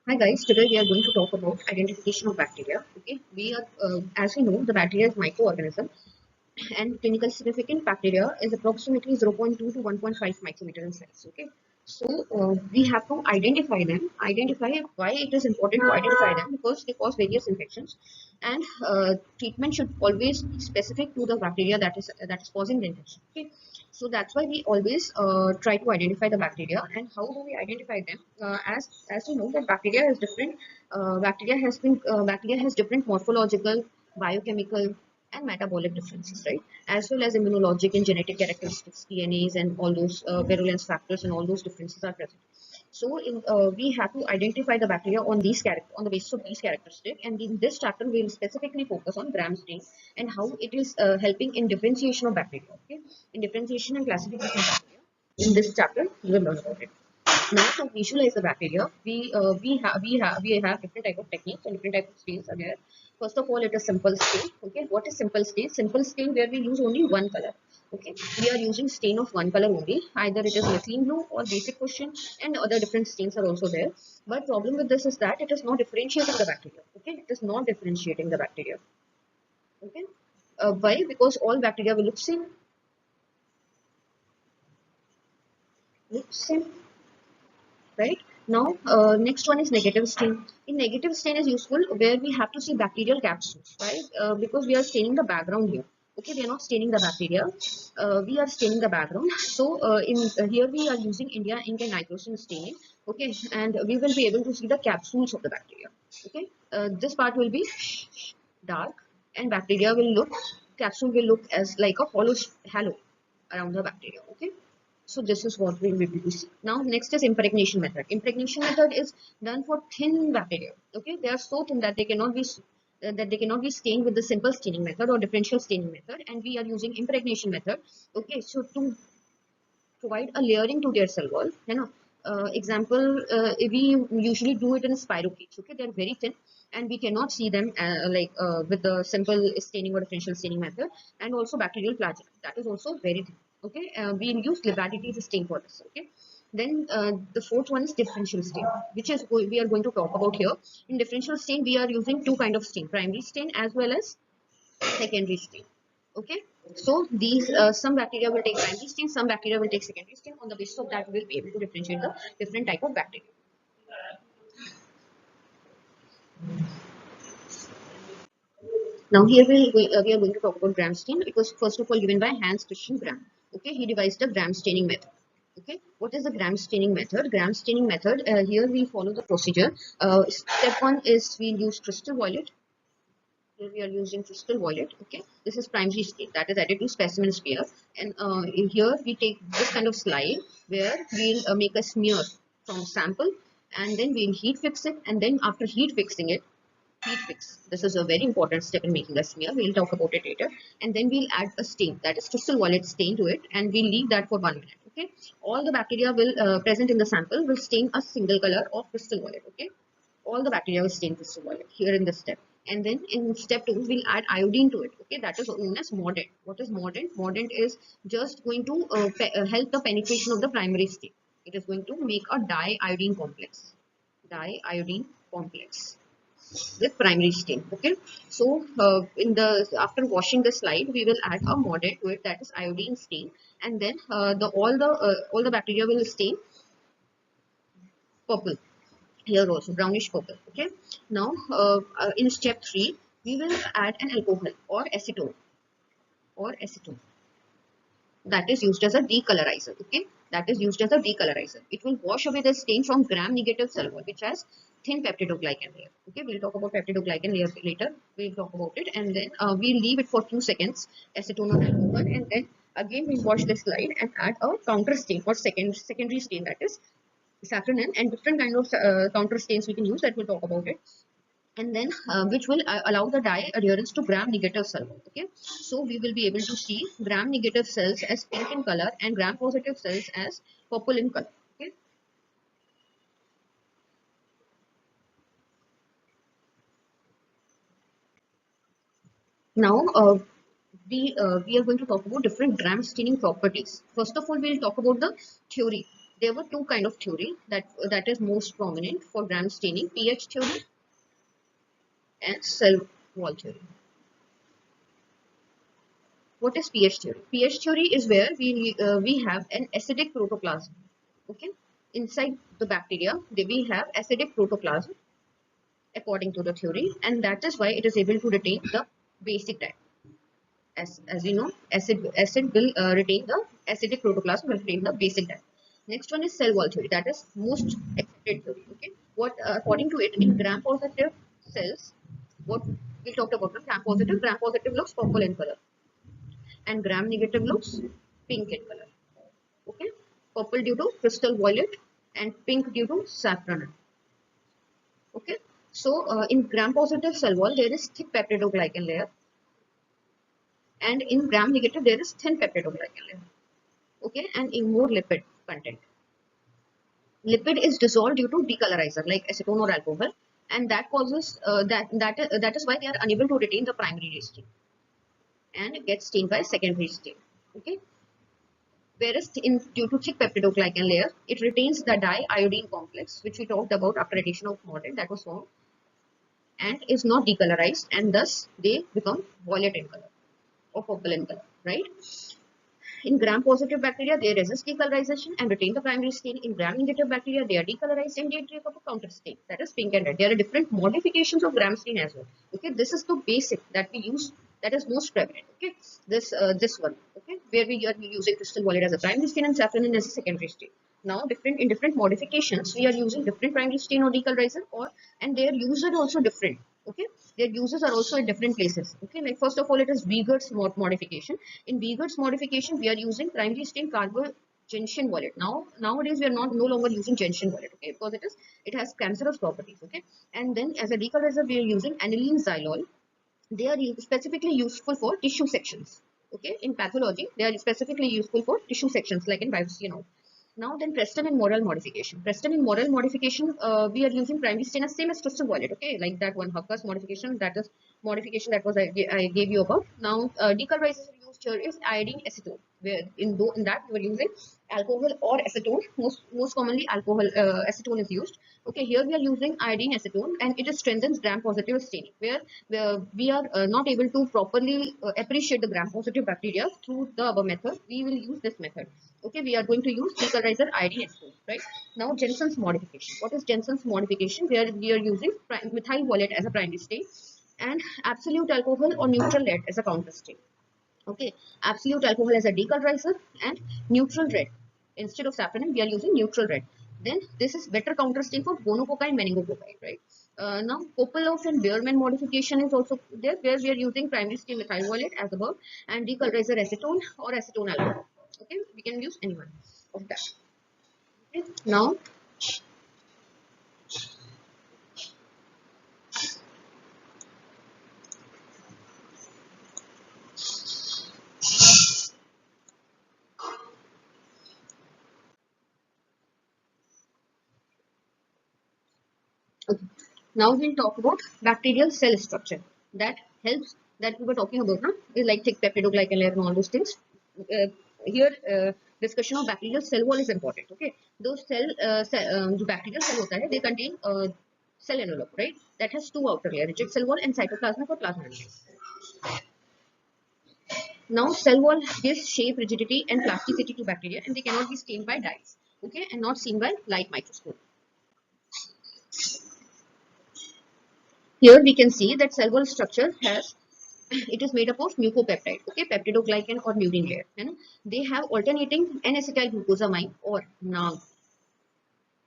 Hi guys, today we are going to talk about identification of bacteria. Okay, as we know, the bacteria is microorganism, and clinical significant bacteria is approximately 0.2 to 1.5 micrometer in size. Okay, so we have to identify why it is important to identify them because they cause various infections, and treatment should always be specific to the bacteria that is causing the infection. Okay, so that's why we always try to identify the bacteria. And how do we identify them? As you know, that bacteria has different morphological, biochemical, and metabolic differences, right? As well as immunologic and genetic characteristics, DNAs, and all those virulence factors, and all those differences are present. So, we have to identify the bacteria on the basis of these characteristics. And in this chapter, we will specifically focus on Gram stain and how it is helping in differentiation of bacteria. Okay, in differentiation and classification of bacteria. In this chapter, we will learn about it. Now, to visualize the bacteria, we have different type of techniques and different type of stains are there. First of all, it is simple stain. Okay, what is simple stain? Simple stain where we use only one color. Okay, we are using stain of one color only. Either it is methylene blue or basic question, and other different stains are also there. But problem with this is that it is not differentiating the bacteria. Okay, it is not differentiating the bacteria. Okay, why? Because all bacteria will look same. Look same. Right now, next one is negative stain. In negative stain is useful where we have to see bacterial capsules, right? Because we are staining the background here. Okay, we are not staining the bacteria, we are staining the background. So in here we are using India ink and nitrogen staining. Okay, and we will be able to see the capsules of the bacteria. Okay, this part will be dark, and bacteria will look, capsule will look as like a hollow halo around the bacteria. Okay, so this is what we will be see. Now next is impregnation method. Impregnation method is done for thin bacteria. Okay, they are so thin that they cannot be stained with the simple staining method or differential staining method, and we are using impregnation method. Okay, so to provide a layering to their cell wall, you know. Example, we usually do it in a spirochetes. Okay, they're very thin, and we cannot see them with the simple staining or differential staining method. And also bacterial flagella, that is also very thin. Okay, we use libadity to stain for this. Okay, then the fourth one is differential stain, which is we are going to talk about here. In differential stain, we are using two kind of stain: primary stain as well as secondary stain. Okay, so these some bacteria will take primary stain, some bacteria will take secondary stain. On the basis of that, we will be able to differentiate the different type of bacteria. Now here we are going to talk about Gram stain. It was first of all given by Hans Christian Gram. Okay, he devised the Gram staining method. Okay, what is the Gram staining method? Gram staining method, here we follow the procedure. Step one is we use crystal violet. Here we are using crystal violet. Okay, this is primary state, that is added to specimen sphere. And in here we take this kind of slide where we'll make a smear from sample, and then we'll heat fix it. And then after heat fixing it, heat fix, this is a very important step in making a smear, we'll talk about it later. And then we'll add a stain, that is crystal violet stain, to it, and we'll leave that for 1 minute. Okay, all the bacteria will present in the sample will stain a single color of crystal violet. Okay, all the bacteria will stain crystal violet here in this step. And then in step 2, we'll add iodine to it. Okay, that is known as mordant. What is mordant? Mordant is just going to help the penetration of the primary stain. It is going to make a diiodine complex, diiodine complex with primary stain. Okay, so in the after washing the slide, we will add a mordant to it, that is iodine stain. And then all the bacteria will stain purple, here also brownish purple. Okay, now in step 3, we will add an alcohol or acetone that is used as a decolorizer. Okay, that is used as a decolorizer. It will wash away the stain from gram negative cell wall, which has thin peptidoglycan layer. Okay, we'll talk about peptidoglycan layer later. We'll talk about it. And then we'll leave it for few seconds, acetone or alcohol. And then again we'll wash the slide and add a counter stain or secondary stain, that is safranin. And different kind of counter stains we can use, that we'll talk about it. And then which will allow the dye adherence to gram negative cell. Okay, so we will be able to see gram negative cells as pink in color and gram positive cells as purple in color. Okay, now we are going to talk about different gram staining properties. First of all, we'll talk about the theory. there were two kind of theory that is most prominent for Gram staining: pH theory and cell wall theory. What is pH theory? pH theory is where we have an acidic protoplasm. Okay, inside the bacteria we have acidic protoplasm according to the theory, and that is why it is able to retain the basic type. As you know, acid will retain the acidic protoplasm will retain the basic type. Next one is cell wall theory. That is most accepted theory. Okay, what according to it, in gram positive cells, what we talked about, gram positive looks purple in color, and gram negative looks pink in color. Okay, purple due to crystal violet and pink due to saffron. Okay, so in gram positive cell wall there is thick peptidoglycan layer, and in gram negative there is thin peptidoglycan layer. Okay, and in more lipid content. Lipid is dissolved due to decolorizer like acetone or alcohol, and that causes that is why they are unable to retain the primary stain and get stained by secondary stain. Okay, whereas due to thick peptidoglycan layer, it retains the diiodine complex, which we talked about after addition of mordant that was formed, and is not decolorized, and thus they become violet in color or purple in color, right? In gram-positive bacteria, they resist decolorization and retain the primary stain. In gram-negative bacteria, they are decolorized and they take up a counter stain, that is pink and red. There are different modifications of gram stain as well. Okay, this is the basic that we use, that is most prevalent. Okay, this one. Okay, where we are using crystal violet as a primary stain and saffron as a secondary stain. Now, in different modifications, we are using different primary stain or decolorizer, and their uses are also different. Okay, their uses are also in different places. Okay, like first of all, it is Wiegert's modification. In Wiegert's modification, we are using primary stain carbogenshin violet. Nowadays we are no longer using gentian violet. Okay, because it has cancerous properties. Okay, and then as a decolorizer, we are using aniline xylol. They are specifically useful for tissue sections. Okay, in pathology, they are specifically useful for tissue sections like in biopsy and all. Now then, Preston and Morrell modification. Preston and Morrell modification, we are using primary stain as same as crystal violet. Okay, like that one Hucker's modification. That is modification that was I gave you about. Now, decolorizer used here is iodine acetone. Where in that we were using alcohol or acetone. Most commonly alcohol acetone is used. Okay, here we are using iodine acetone, and it strengthens gram-positive staining. Where we are not able to properly appreciate the gram-positive bacteria through the above method, we will use this method. Okay, we are going to use decolorizer iodine acetone, right? Now, Jensen's modification. What is Jensen's modification? Where we are using methyl violet as a primary stain and absolute alcohol or neutral lead as a counter stain. Okay, absolute alcohol as a decolorizer and neutral red. Instead of saffron, we are using neutral red. Then this is better counter stain for gonococci and meningococci, right? Now, Kopelov and Biermann modification is also there, where we are using primary stain methyl violet as above and decolorizer acetone or acetone alcohol. Okay, we can use any one of that. Okay. Now, okay. Now we'll talk about bacterial cell structure that helps, that we were talking about now, is like thick peptidoglycan layer and all those things. Here discussion of bacterial cell wall is important. Okay, those जो bacterial cell होता है, they contain cell envelope, right? That has two outer layer, rigid cell wall and cytoplasmic or plasma membrane. Now cell wall gives shape, rigidity and plasticity to bacteria, and they cannot be stained by dyes. Okay, and not seen by light microscope. Here we can see that cell wall structure has, it is made up of mucopeptide, okay, peptidoglycan or murin layer. And they have alternating N-acetyl glucosamine or NAM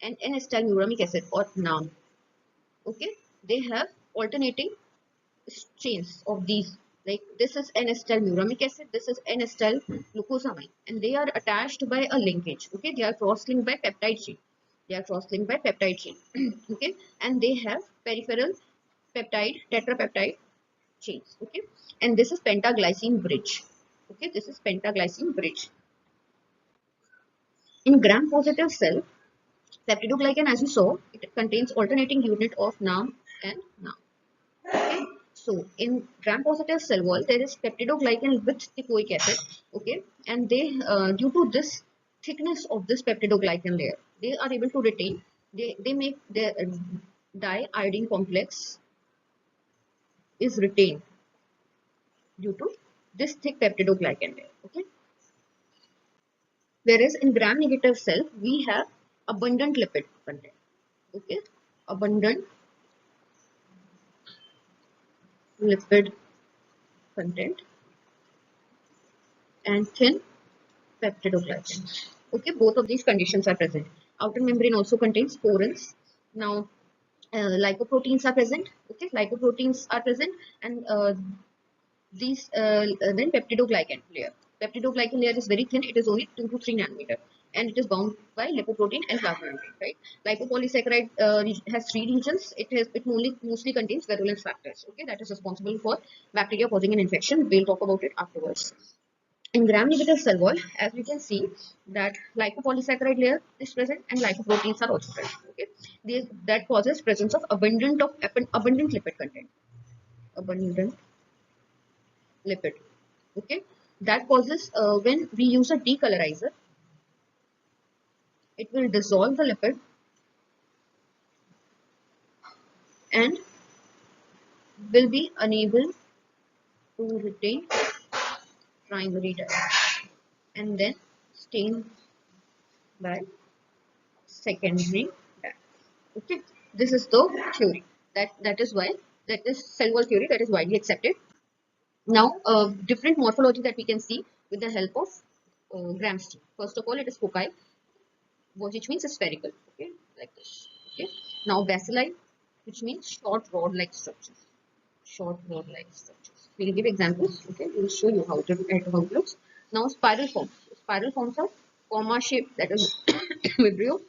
and N-acetyl muramic acid or NAM. Okay, they have alternating chains of these. Like this is N-acetyl muramic acid, this is N-acetyl glucosamine, and they are attached by a linkage. Okay, they are cross-linked by peptide chain. They are cross-linked by peptide chain. Okay, and they have peripheral peptide, tetrapeptide chains. Okay, and this is pentaglycine bridge. Okay, this is pentaglycine bridge. In gram-positive cell, peptidoglycan, as you saw, it contains alternating unit of NAM and NAM. Okay, so in gram-positive cell wall, there is peptidoglycan with teichoic acid. Okay, and they due to this thickness of this peptidoglycan layer. They are able to retain, they make their diiodine complex is retained due to this thick peptidoglycan layer. Okay. Whereas in gram-negative cell, we have abundant lipid content. Okay, abundant lipid content and thin peptidoglycan. Okay, both of these conditions are present. Outer membrane also contains porins. Now, lipoproteins are present. Okay, lipoproteins are present, and then peptidoglycan layer. Peptidoglycan layer is very thin. It is only 2 to 3 nanometer, and it is bound by lipoprotein and plasma membrane. Right. Lipopolysaccharide has 3 regions. It mostly contains virulence factors. Okay, that is responsible for bacteria causing an infection. We'll talk about it afterwards. In gram-negative cell wall, as we can see that lipopolysaccharide layer is present and lipoproteins are also present. Okay, that causes presence of abundant lipid content. Abundant lipid. Okay, that causes when we use a decolorizer, it will dissolve the lipid and will be unable to retain primary dye and then stain by secondary dye. Okay, this is the theory. That is why that is cell wall theory that is widely accepted. Now, different morphology that we can see with the help of Gram-STEAM. First of all, it is foci, which means spherical. Okay, like this. Okay. Now, bacilli, which means short rod-like structures. Short rod-like structures. We'll give examples. Okay, we'll show you how it looks. Now, spiral forms. Spiral forms are comma shape, that is vibrio,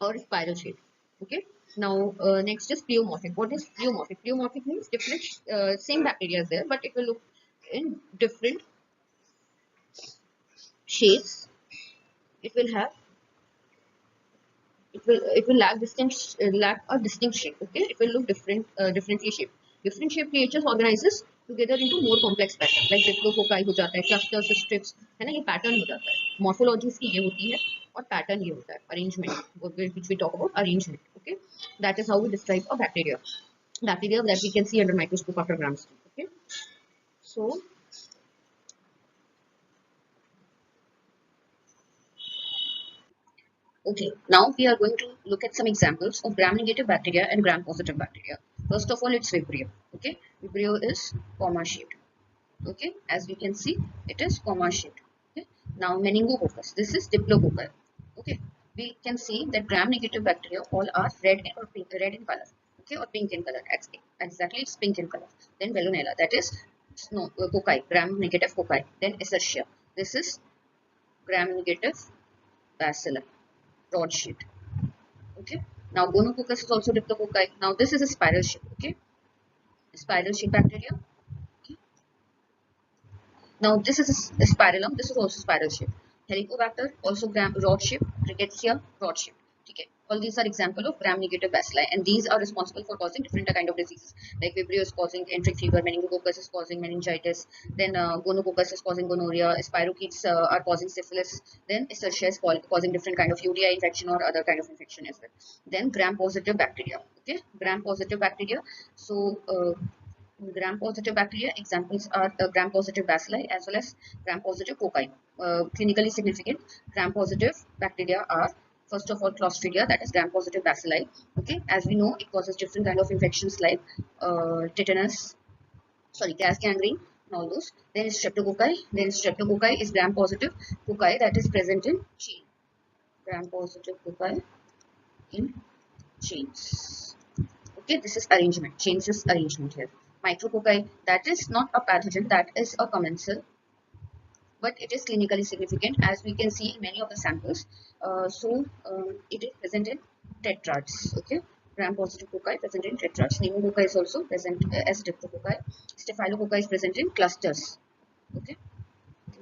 or spiral shape. Okay. Now, next is pleomorphic. What is pleomorphic? Pleomorphic means different, same bacteria is there, but it will look in different shapes. It will have, it will lack a distinct shape. Okay, it will look differently shaped. Different shaped creatures organizes together into more complex pattern, like diplofoci हो जाता है, clusters, strips, है ना, ये pattern हो जाता है. Morphology इसकी ये होती है और pattern ये होता है, arrangement, which we talk about arrangement. Okay, that is how we describe a bacteria that we can see under microscope after Gram-STEAM. Okay, so okay, now we are going to look at some examples of gram-negative bacteria and gram-positive bacteria. First of all, it's Vibrio. Okay, Vibrio is comma shaped. Okay, as we can see, it is comma shaped. Okay, now Meningococcus. This is Diplococci. Okay, we can see that gram-negative bacteria all are red in color. Okay, or pink in color. Exactly, it's pink in color. Then Veillonella. That is cocci, gram-negative cocci. Then Escherichia. This is gram-negative bacilli, rod shaped. Okay, now gonococcus is also diplococci. Now this is a spiral shape. Okay, spiral shape bacteria. Okay, now this is a spiralum. This is also spiral shape. Helicobacter also rod shape. Rickettsia rod shape. Okay, all these are example of gram-negative bacilli, and these are responsible for causing different kind of diseases. Like Vibrio is causing enteric fever, Meningococcus is causing meningitis, then gonococcus is causing gonorrhea, spirochetes are causing syphilis, then Escherichia is causing different kind of UTI infection or other kind of infection as well. Then gram-positive bacteria. Okay, gram-positive bacteria. So gram-positive bacteria examples are gram-positive bacilli as well as gram-positive cocci. Clinically significant gram-positive bacteria are first of all Clostridia, that is gram-positive bacilli. Okay, as we know, it causes different kind of infections like tetanus, sorry, gas gangrene, and all those. Then is Streptococci. Then Streptococci is gram-positive cocci that is present in chain. Gram-positive cocci in chains. Okay, this is arrangement. Chains is arrangement here. Micrococci, that is not a pathogen, that is a commensal, but it is clinically significant as we can see in many of the samples. It is present in tetrads. Okay, gram-positive cocci present in tetrads. Pneumococci is also present as diplococci. Staphylococci is present in clusters. Okay,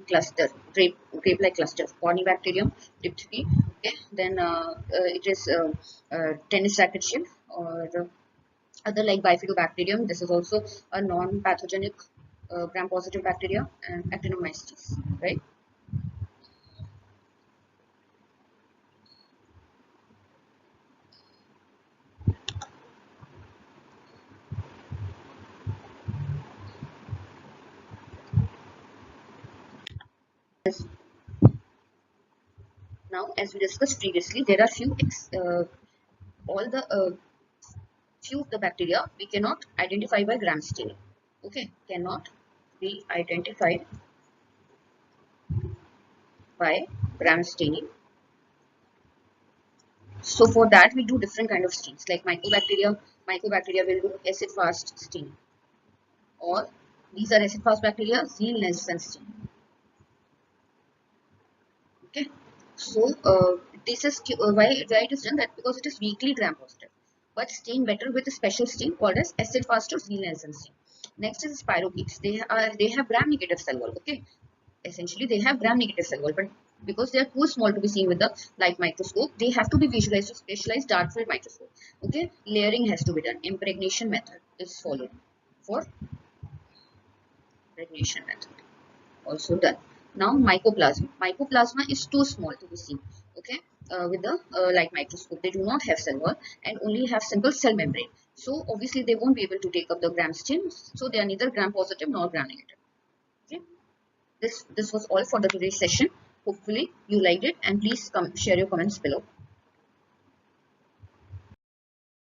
cluster, grape-like cluster. Corynebacterium, diphtheria. Okay, then it is tennis racket shape or other like bifidobacterium. This is also a non-pathogenic gram-positive bacteria, and actinomycetes, right? Now, as we discussed previously, there are all the few of the bacteria we cannot identify by Gram staining. Okay, cannot be identified by Gram staining. So for that we do different kind of stains like mycobacteria. Mycobacteria will do acid fast stain, or these are acid fast bacteria, Zeal-Neilson stain. Okay, so this is why it is done that because it is weakly gram positive, but stain better with a special stain called as acid fast or Zeal-Neilson stain. Next is spirochetes. They have gram negative cell wall. Okay, essentially they have gram negative cell wall, but because they are too small to be seen with the light microscope, they have to be visualized with specialized dark field microscope. Okay, layering has to be done. Impregnation method is followed for impregnation method. Also done. Now mycoplasma. Mycoplasma is too small to be seen. Okay, with the light microscope, they do not have cell wall and only have simple cell membrane. So obviously they won't be able to take up the gram stain. So they are neither gram positive nor gram negative. Okay, this was all for the today's session. Hopefully you liked it, and please share your comments below.